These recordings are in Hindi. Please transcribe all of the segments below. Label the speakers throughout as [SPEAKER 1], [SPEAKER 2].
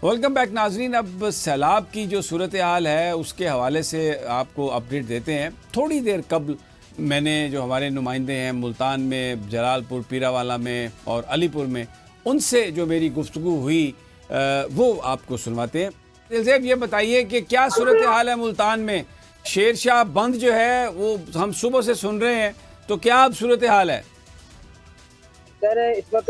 [SPEAKER 1] वेलकम बैक नाजरीन। अब सैलाब की जो सूरत हाल है उसके हवाले से आपको अपडेट देते हैं। थोड़ी देर कबल मैंने जो हमारे नुमाइंदे हैं मुल्तान में, जलालपुर, पीरावाला में और अलीपुर में, उनसे जो मेरी गुफ्तगू हुई वो आपको सुनवाते हैं। दिलज़ेब, ये बताइए कि क्या सूरत हाल है मुल्तान में? शेरशाह बंद जो है वो हम सुबह से सुन रहे हैं, तो क्या अब सूरत हाल है?
[SPEAKER 2] सर, इस वक्त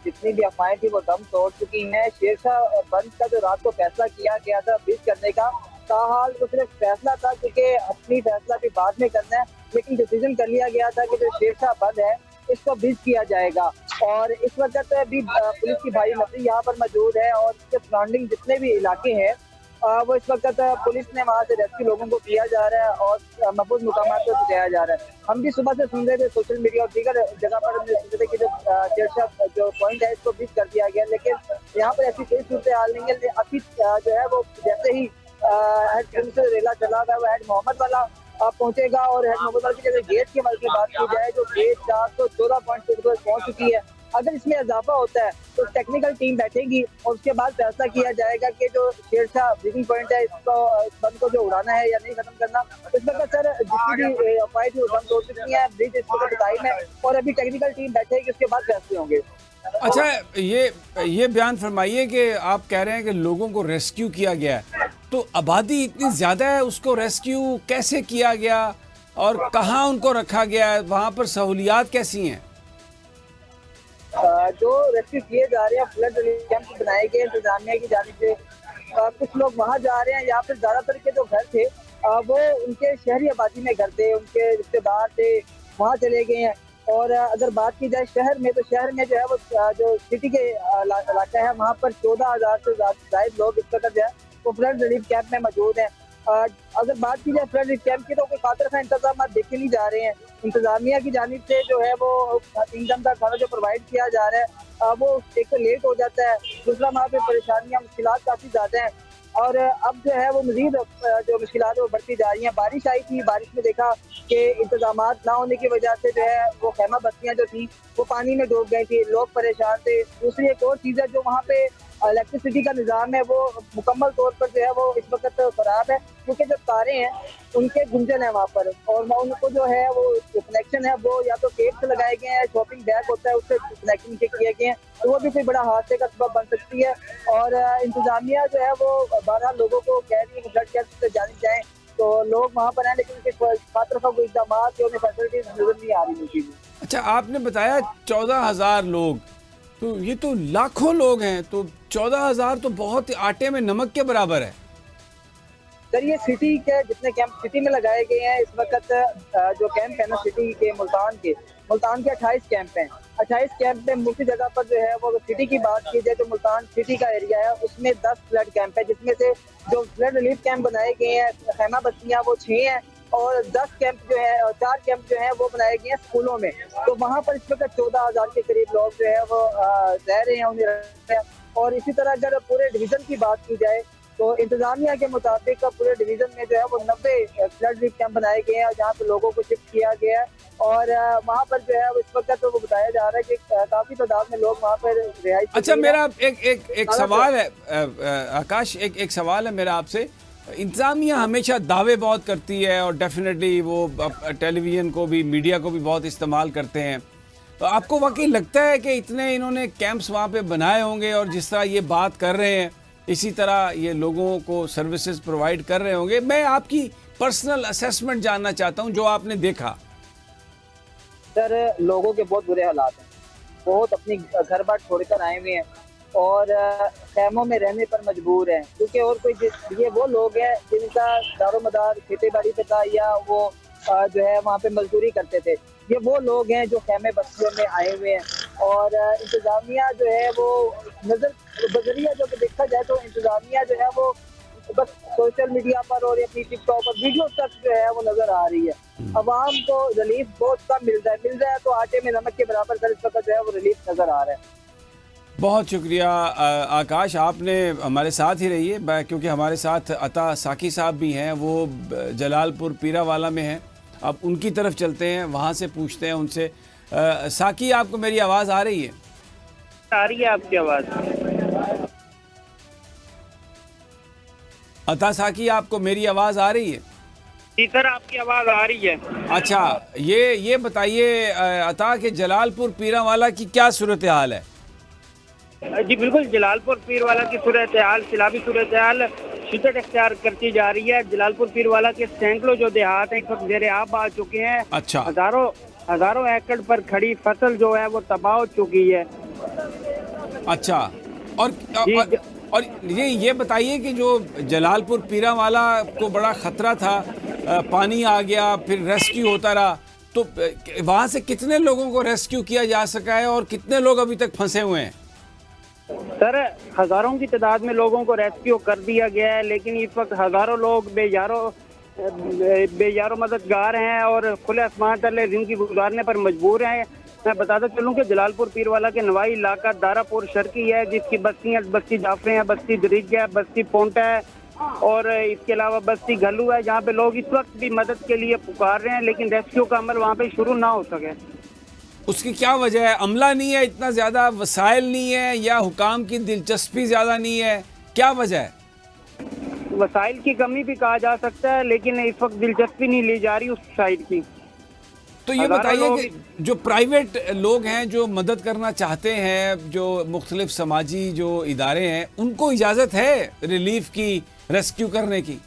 [SPEAKER 2] जितनी भी अफवाहें थी वो दम तोड़ चुकी हैं। शेरशाह बंद का जो रात को फैसला किया गया था ब्रिज करने का, ताहाल वो सिर्फ फैसला था, क्योंकि असली फैसला भी बाद में करना है, लेकिन डिसीजन कर लिया गया था कि जो शेरशाह बंद है इसको ब्रिज किया जाएगा। और इस वक्त भी पुलिस की भारी नफरी यहाँ पर मौजूद है और इसके सराउंडिंग जितने भी इलाके हैं वो इस वक्त पुलिस ने वहाँ से रेस्क्यू लोगों को किया जा रहा है और महफूज मुकामात पर पहुंचाया जा रहा है। हम भी सुबह से सुन रहे थे सोशल मीडिया और दीगर जगह पर सुन रहे थे कि जो शेरशाह जो पॉइंट है इसको ब्रिज कर दिया गया, लेकिन यहाँ पर ऐसी कोई सूरत हाल नहीं है। अभी जो है वो जैसे ही हेड से रेला चला हुआ है वो हेड मोहम्मद वाला पहुंचेगा और हेड मोहम्मद वाला की जगह गेट की बात की जाए जो गेट 414 पॉइंट पर पहुंच चुकी है। अगर इसमें इजाफा होता है तो टेक्निकल टीम बैठेगी और उसके बाद फैसला किया जाएगा कि जो शेरशाह ब्रीदिंग पॉइंट है इसको बंद को जो उड़ाना है या नहीं खत्म करना। इस वक्त सर जितनी भी अफवाहें थी वो बंद हो चुकी है, ब्रिज इस वक्त टाइम है और अभी टेक्निकल टीम बैठेगी, उसके बाद फैसले होंगे।
[SPEAKER 1] अच्छा, ये बयान फरमाइए कि आप कह रहे हैं कि लोगों को रेस्क्यू किया गया है, तो आबादी इतनी ज़्यादा है, उसको रेस्क्यू कैसे किया गया और कहाँ उनको रखा गया है? वहाँ पर सहूलियात कैसी हैं?
[SPEAKER 2] जो रेस्क्यू किए जा रहे हैं, फ्लड रिलीफ कैंप बनाए गए इंतजामिया की जानिब से। कुछ लोग वहाँ जा रहे हैं, यहाँ पर ज्यादातर के जो घर थे वो उनके शहरी आबादी में घर थे, उनके रिश्तेदार थे, वहाँ चले गए हैं। और अगर बात की जाए शहर में, तो शहर में जो है वो जो सिटी के इलाका है वहाँ पर 14,000 से ज्यादा लोग इस वक्त जो है वो फ्लड रिलीफ कैंप में मौजूद हैं। अगर बात की जाए फ्लड रिलीफ कैंप की तो कोई खातिर खा इंतजाम देखे नहीं जा रहे हैं। इंतजामिया की जानिब से जो है वो इंजन का खाना जो प्रोवाइड किया जा रहा है वो एक तो लेट हो जाता है, दूसरा वहाँ पे परेशानियाँ मुश्किलात काफ़ी ज़्यादा हैं। और अब जो है वो मजीद जो मुश्किलात वो बढ़ती जा रही हैं। बारिश आई थी, बारिश में देखा कि इंतजामात ना होने की वजह से जो है वो खैमा बस्तियाँ जो थी वो पानी में डूब गई थी, लोग परेशान थे। दूसरी एक और चीज़ है, जो वहाँ पे इलेक्ट्रिसिटी का निज़ाम है वो मुकम्मल तौर पर जो है वो इस वक्त ख़राब है, क्योंकि जो तारे हैं उनके गुंजन है वहाँ पर और उनको जो है वो कनेक्शन है वो या तो केब से लगाए गए हैं, शॉपिंग बैग होता है उससे कनेक्शन किए गए हैं, तो वो भी कोई बड़ा हादसे का सबब बन सकती है। और इंतजामिया जो है वो 12 लोगों को कह रही है कि ब्लड कैंप से जाने जाएँ, तो लोग वहाँ पर हैं लेकिन उनके खातिर कोई इकदाम या उन्हें फैसिलिटीज नजर नहीं आ रही मुझे।
[SPEAKER 1] अच्छा, आपने बताया 14,000 लोग, तो ये तो लाखों लोग हैं, तो 14,000 तो बहुत आटे में नमक के बराबर है।
[SPEAKER 2] सर, ये सिटी के जितने कैंप सिटी में लगाए गए हैं इस वक्त जो कैंप है ना सिटी के मुल्तान के 28 कैंप हैं। 28 कैंप में मुख्य जगह पर जो है वो सिटी की बात की जाए तो मुल्तान सिटी का एरिया है उसमें 10 फ्लड कैंप है, जिसमें से जो फ्लड रिलीफ कैंप बनाए गए हैं खैमा बस्तियाँ वो 6 हैं और 10 कैंप जो है 4 कैंप जो है वो बनाए गए हैं स्कूलों में। तो वहाँ पर इस वक्त 14,000 के करीब लोग जो है वो रह रहे हैं, उन्हें रह रहे हैं। और इसी तरह अगर पूरे डिवीजन की बात की जाए तो इंतजामिया के मुताबिक पूरे डिवीजन में जो है वो 90 फ्लड रिलीफ कैंप बनाए गए हैं जहाँ पे लोगों को शिफ्ट किया गया है। और वहाँ पर जो है इस वक्त तो वो बताया जा रहा है कि काफी तादाद में लोग वहाँ पर रिहाइश।
[SPEAKER 1] अच्छा, मेरा एक सवाल है आकाश, एक सवाल है मेरा आपसे। इंतजामिया हमेशा दावे बहुत करती है और डेफिनेटली वो टेलीविज़न को भी, मीडिया को भी बहुत इस्तेमाल करते हैं, तो आपको वाकई लगता है कि इतने इन्होंने कैंप्स वहाँ पे बनाए होंगे और जिस तरह ये बात कर रहे हैं इसी तरह ये लोगों को सर्विसेज प्रोवाइड कर रहे होंगे? मैं आपकी पर्सनल असेसमेंट जानना चाहता हूँ जो आपने देखा।
[SPEAKER 2] सर, लोगों के बहुत बुरे हालात हैं, बहुत अपनी घर बार छोड़कर आए हुए हैं और खैमों में रहने पर मजबूर हैं, क्योंकि और कोई ये वो लोग हैं जिनका दारोमदार खेती बाड़ी पे था या वो जो है वहाँ पे मजदूरी करते थे। ये वो लोग हैं जो खैमे बस्तियों में आए हुए हैं और इंतजामिया जो है वो नजर बजरिया जो देखा जाए तो इंतजामिया जो है वो बस सोशल मीडिया पर और अपनी टिकटॉक पर वीडियो तक जो है वो नजर आ रही है। अवाम को रिलीफ बहुत कम मिल रहा है तो आटे में नमक के बराबर सर इस वक्त जो है वो रिलीफ नजर आ रहा है।
[SPEAKER 1] बहुत शुक्रिया आकाश, आपने हमारे साथ ही रहिए, क्योंकि हमारे साथ अता साकी साहब भी हैं, वो जलालपुर पीरावाला में हैं। अब उनकी तरफ चलते हैं, वहाँ से पूछते हैं उनसे। साकी, आपको मेरी आवाज़ आ रही है?
[SPEAKER 3] आ रही है आपकी आवाज़।
[SPEAKER 1] अता साकी, आपको मेरी आवाज़ आ रही है?
[SPEAKER 3] जी सर, आपकी आवाज़ आ रही है।
[SPEAKER 1] अच्छा, ये बताइए अता कि जलालपुर पीरांवाला की क्या सूरत हाल है?
[SPEAKER 3] जी बिल्कुल, जलालपुर पीरवाला की सूरत हाल, सिलाबी सूरत हाल शिद्दत इख्तियार करती जा रही है। जलालपुर पीरवाला के सैकड़ों जो देहात हैं इस वक्त ज़ेरे आब आ चुके हैं।
[SPEAKER 1] अच्छा।
[SPEAKER 3] हज़ारों एकड़ पर खड़ी फसल जो है वो तबाह हो चुकी है।
[SPEAKER 1] अच्छा, और
[SPEAKER 3] जी,
[SPEAKER 1] और, और ये बताइए कि जो जलालपुर पीरांवाला को बड़ा ख़तरा था, पानी आ गया, फिर रेस्क्यू होता रहा, तो वहाँ से कितने लोगों को रेस्क्यू किया जा सका है और कितने लोग अभी तक फंसे हुए हैं?
[SPEAKER 3] सर, हज़ारों की तादाद में लोगों को रेस्क्यू कर दिया गया है, लेकिन इस वक्त हज़ारों लोग बेयारो मददगार हैं और खुले आसमान तले ज़िंदगी गुजारने पर मजबूर हैं। मैं बताता चलूँ कि जलालपुर पीरवाला के नवाई इलाका दारापुर शर्की है, जिसकी बस्तियाँ बस्ती जाफरे हैं, बस्ती दरिज है, बस्ती पोंटा है और इसके अलावा बस्ती घल्लू है, जहाँ पे लोग इस वक्त भी मदद के लिए पुकार रहे हैं, लेकिन रेस्क्यू का अमल वहाँ पे शुरू ना हो सके।
[SPEAKER 1] उसकी क्या वजह है? अमला नहीं है इतना ज़्यादा, वसाइल नहीं है, या हुकाम की दिलचस्पी ज़्यादा नहीं है? क्या वजह है?
[SPEAKER 3] वसाइल की कमी भी कहा जा सकता है, लेकिन इस वक्त दिलचस्पी नहीं ली जा रही उस साइड की।
[SPEAKER 1] तो ये बताइए कि जो प्राइवेट लोग हैं जो मदद करना चाहते हैं, जो मुख्तलिफ समाजी जो इदारे हैं, उनको इजाज़त है रिलीफ की, रेस्क्यू करने की?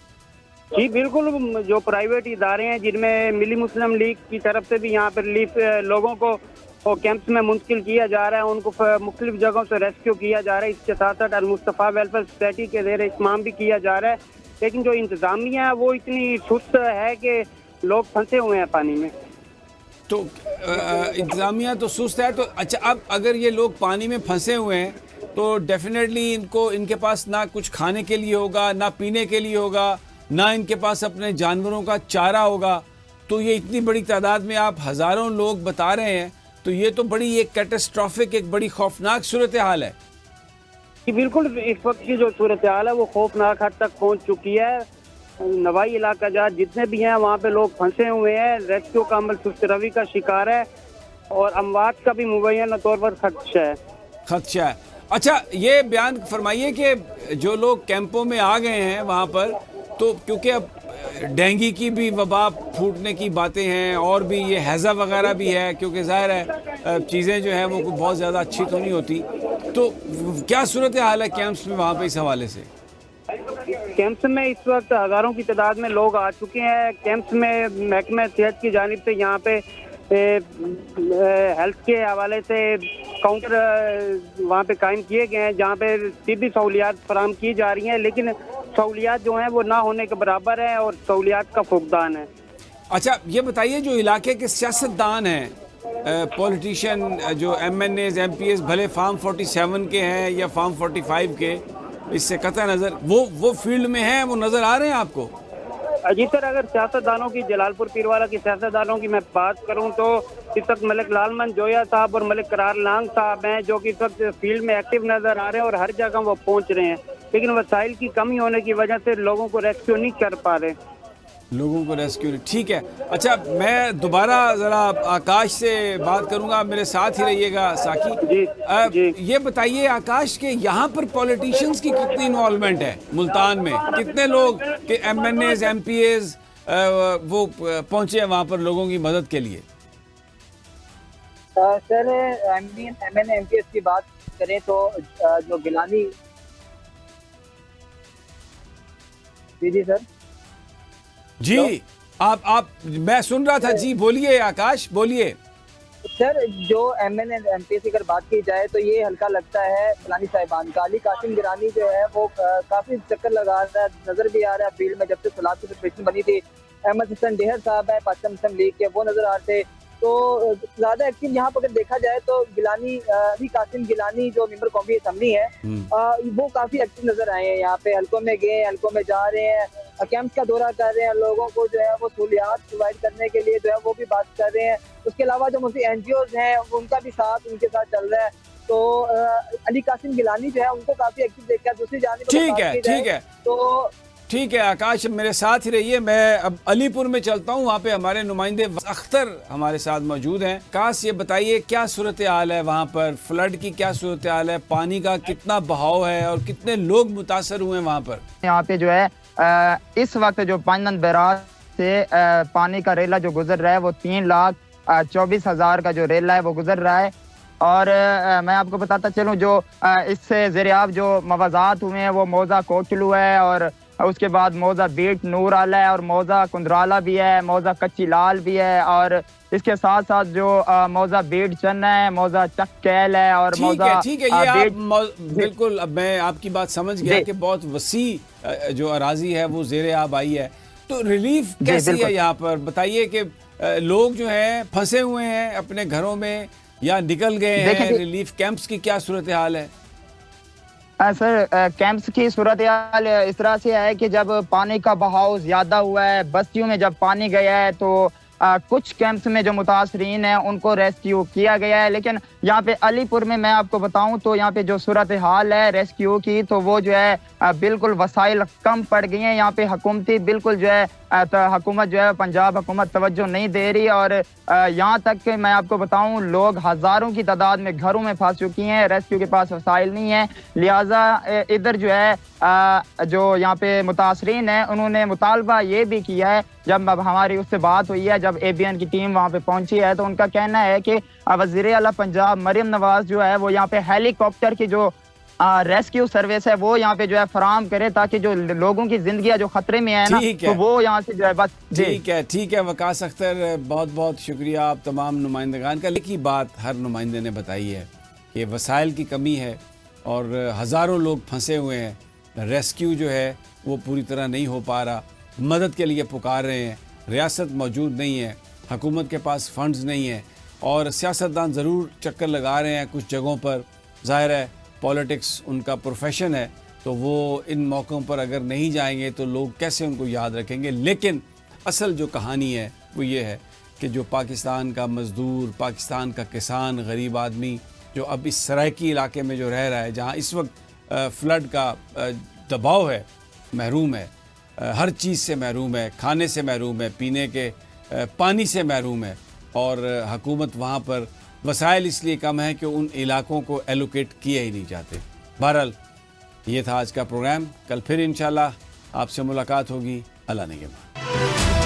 [SPEAKER 3] जी बिल्कुल, जो प्राइवेट इदारे हैं जिनमें मिली मुस्लिम लीग की तरफ से भी यहाँ पर रिलीफ लोगों को कैंप्स में मुंतकिल किया जा रहा है, उनको मुख्तलिफ जगहों से रेस्क्यू किया जा रहा है। इसके साथ साथ अल-मुस्तफ़ा वेलफेयर सोसाइटी के ज़ेरे इस्तेमाल भी किया जा रहा है, लेकिन जो इंतज़ामिया है वो इतनी सुस्त है कि लोग फंसे हुए हैं पानी में।
[SPEAKER 1] तो इंतज़ामिया तो सुस्त है। तो अच्छा, अब अगर ये लोग पानी में फंसे हुए हैं तो डेफिनेटली इनके पास ना कुछ खाने के लिए होगा, ना पीने के लिए होगा, ना इनके पास अपने जानवरों का चारा होगा। तो ये इतनी बड़ी तादाद में आप हज़ारों लोग बता रहे हैं, तो ये तो बड़ी एक कैटास्ट्रॉफिक, एक बड़ी खौफनाक सूरत हाल है।
[SPEAKER 3] जी बिल्कुल, इस वक्त की जो सूरत हाल है वो खौफनाक हद तक पहुँच चुकी है। नवाई इलाका जहाँ जितने भी हैं वहाँ पे लोग फंसे हुए हैं, रेस्क्यू का अमल सुस्त रवि का शिकार है और अमवात का भी मुबैना तौर पर खदशा है। अच्छा, ये बयान फरमाइए कि जो लोग कैंपों में आ गए हैं वहाँ पर, तो क्योंकि अब डेंगू की भी वबा फूटने की बातें हैं और भी ये हैज़ा वगैरह भी है, क्योंकि ज़ाहिर है चीज़ें जो हैं वो बहुत ज़्यादा अच्छी तो नहीं होती, तो क्या सूरत हाल है कैंप्स में वहाँ पे इस हवाले से? कैंप्स में इस वक्त हज़ारों की तादाद में लोग आ चुके हैं। कैंप्स में महकमा सेहत की जानिब से यहाँ पे हेल्थ के हवाले से काउंटर वहाँ पे कायम किए गए हैं, जहाँ पे तिब्बी सहूलियात फराहम की जा रही हैं, लेकिन सहूलियात जो हैं वो ना होने के बराबर हैं और सहूलियात का फुकदान है।
[SPEAKER 1] अच्छा, ये बताइए जो इलाके के सियासतदान हैं, पॉलिटिशियन, जो MNAs MPs, भले फार्म 47 के हैं या फार्म 45 के, इससे कतई नज़र वो फील्ड में हैं, वो नज़र आ रहे हैं आपको?
[SPEAKER 3] जी सर, अगर सियासतदानों की, जलालपुर पीरवाला की सियासतदानों की मैं बात करूं तो इस वक्त मलिक लालमन जोया साहब और मलिक करार लांग साहब हैं जो कि इस वक्त फील्ड में एक्टिव नज़र आ रहे हैं और हर जगह वो पहुंच रहे हैं, लेकिन वसाइल की कमी होने की वजह से लोगों को रेस्क्यू नहीं कर पा रहे। ठीक है। अच्छा, मैं दोबारा ज़रा आकाश से बात करूंगा, मेरे साथ ही रहिएगा साकी जी।
[SPEAKER 1] ये बताइए आकाश के यहाँ पर पॉलिटिशियंस की कितनी इन्वॉल्वमेंट है मुल्तान में? कितने लोग के MNAs MPAs वो पहुंचे हैं वहाँ पर लोगों की मदद के लिए?
[SPEAKER 2] सर, MNA MPs की बात करें तो जो गिलानी, जी सर
[SPEAKER 1] जी, आप मैं सुन रहा था जी, बोलिए आकाश, बोलिए।
[SPEAKER 2] सर, जो MNA MPs की अगर बात की जाए तो ये हल्का लगता है गिलानी साहिबान का। अली कासिम गिलानी जो है वो काफी चक्कर लगा रहा है, नजर भी आ रहा है फील्ड में। जब से सलाह की सिचुएशन बनी थी, अहमद हसन डेहर साहब है पाकिस्तान मुस्लिम लीग के, वो नजर आ रहे थे। तो ज्यादा एक्टिव यहाँ पर अगर देखा जाए तो गिलानी, अली कासिम गिलानी जो मेंबर कौमी असम्बली है, वो काफी एक्टिव नजर आए हैं। यहाँ पे हल्कों में गए, हल्कों में जा रहे हैं, कैंप्स का दौरा कर रहे हैं, लोगों को जो है वो सहूलियात प्रोवाइड करने के लिए जो है वो भी बात कर रहे हैं। उसके अलावा जो मुस्लिम NGOs हैं उनका भी साथ उनके साथ चल रहा है। तो अली कासिम गिलानी जो है उनको काफी एक्टिव देखा है। दूसरी जानिब
[SPEAKER 1] ठीक है आकाश, मेरे साथ ही रहिए। मैं अब अलीपुर में चलता हूँ, वहाँ पे हमारे नुमाइंदे अख्तर हमारे साथ मौजूद हैं। काश, ये बताइए क्या सूरत हाल है वहाँ पर, फ्लड की क्या सूरत हाल है, पानी का कितना बहाव है और कितने लोग मुतासर हुए हैं वहाँ पर?
[SPEAKER 4] यहाँ पे जो है इस वक्त जो पांजन बैराज से पानी का रेला जो गुजर रहा है वो 3,24,000 का जो रेला है वो गुजर रहा है। और मैं आपको बताता चलूँ जो इससे ज़रियाब जो मवाज़ात हुए हैं वो मौज़ा कोटलू है, और उसके बाद मौज़ा बीट नूर आला है, और मौज़ा कुंदराला भी है, मौज़ा कच्ची लाल भी है, और इसके साथ साथ जो मौज़ा बीट चन्ना है, मौज़ा चक्केल है, और मौज़ा
[SPEAKER 1] ठीक है ये आप बिल्कुल, अब मैं आपकी बात समझ गया कि बहुत वसी जो अराजी है वो ज़ेरे आब आई है। तो रिलीफ कैसी है यहाँ पर, बताइए कि लोग जो हैं फंसे हुए हैं अपने घरों में या निकल गए हैं, रिलीफ कैंप्स की क्या सूरत हाल है?
[SPEAKER 4] सर कैंप्स की सूरत हाल इस तरह से है कि जब पानी का बहाव ज़्यादा हुआ है, बस्तियों में जब पानी गया है तो कुछ कैंप्स में जो मुतासरीन हैं उनको रेस्क्यू किया गया है। लेकिन यहाँ पे अलीपुर में मैं आपको बताऊं तो यहाँ पे जो सूरत हाल है रेस्क्यू की, तो वो जो है बिल्कुल वसाइल कम पड़ गई हैं। यहाँ पे हुकूमती बिल्कुल जो है हुकूमत जो है पंजाब हुकूमत तवज्जो नहीं दे रही, और यहाँ तक कि मैं आपको बताऊं लोग हज़ारों की तादाद में घरों में फंस चुकी हैं, रेस्क्यू के पास वसाइल नहीं है। लिहाजा इधर जो है जो यहाँ पे मुतासरीन हैं उन्होंने मुतालबा ये भी किया है, जब हमारी उससे बात हुई है, जब ABN की टीम वहाँ पे पहुंची है, तो उनका कहना है कि वज़ीर आला पंजाब मरियम नवाज जो है वो यहाँ पे हेलीकॉप्टर की जो रेस्क्यू सर्विस है वो यहाँ पे जो है फराम करे, ताकि जो लोगों की जिंदगी जो खतरे में है ना तो वो यहाँ से जो है बस।
[SPEAKER 1] ठीक है वकास अख्तर, बहुत बहुत शुक्रिया आप तमाम नुमाइंदगान का। लेकिन बात हर नुमाइंदे ने बताई है कि वसाइल की कमी है और हज़ारों लोग फंसे हुए हैं, रेस्क्यू जो है वो पूरी तरह नहीं हो पा रहा, मदद के लिए पुकार रहे हैं, रियासत मौजूद नहीं है, हुकूमत के पास फंड्स नहीं है, और सियासतदान ज़रूर चक्कर लगा रहे हैं कुछ जगहों पर। ज़ाहिर है पॉलिटिक्स उनका प्रोफेशन है, तो वो इन मौक़ों पर अगर नहीं जाएंगे तो लोग कैसे उनको याद रखेंगे। लेकिन असल जो कहानी है वो ये है कि जो पाकिस्तान का मज़दूर, पाकिस्तान का किसान, गरीब आदमी जो अब इस सराइकी इलाके में जो रह रहा है, जहाँ इस वक्त फ्लड का दबाव है, महरूम है, हर चीज़ से महरूम है, खाने से महरूम है, पीने के पानी से महरूम है, और हुकूमत वहाँ पर वसाइल इसलिए कम है कि उन इलाकों को एलोकेट किए ही नहीं जाते। बहरहाल ये था आज का प्रोग्राम, कल फिर इंशाल्लाह आपसे मुलाकात होगी। अल्लाह ने के बाद।